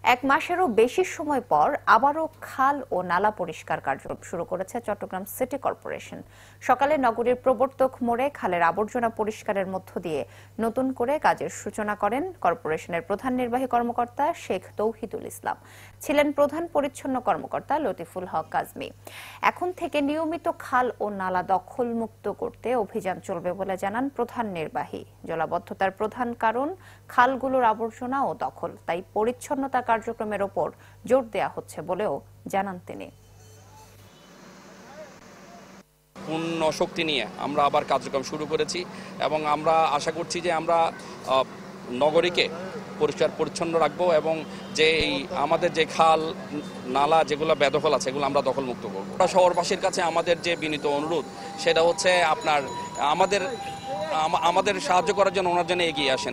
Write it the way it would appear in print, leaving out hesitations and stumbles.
এক মাসেরও বেশি সময় পর আবারও খাল ও নালা পরিষ্কার কার্য শুরু করেছে চট্টগ্রাম সিটি কর্পোরেশন। সকালে নগরীর প্রবর্তক মোড়ে খালের আবর্জনা পরিষ্কারের মধ্য দিয়ে নতুন করে কাজের সূচনা করেন কর্পোরেশনের প্রধান নির্বাহী কর্মকর্তা শেখ তৌহিদুল ইসলাম। ছিলেন প্রধান পরিচ্ছন্ন কর্মকর্তা লতিফুল হক কাজমী। এখন থেকে নিয়মিত খাল ও নালা দখলমুক্ত করতে অভিযান চলবে বলে জানান প্রধান নির্বাহী। জলাবদ্ধতার প্রধান কারণ খালগুলোর আবর্জনা ও দখল, তাই পরিচ্ছন্নতা কার্যক্রমের ওপর জোর দেওয়া হচ্ছে বলেও জানান তিনি। পূর্ণ শক্তি নিয়ে আমরা আবার কার্যক্রম শুরু করেছি এবং আমরা আশা করছি যে আমরা নগরীকে পরিষ্কার পরিচ্ছন্ন রাখবো এবং যে আমাদের যে খাল নালা যেগুলো বেদখল আছে সেগুলো আমরা দখলমুক্ত করবো। শহরবাসীর কাছে আমাদের যে বিনীত অনুরোধ সেটা হচ্ছে আমাদের সাহায্য করার জন্য ওনার জন্য এগিয়ে আসেন।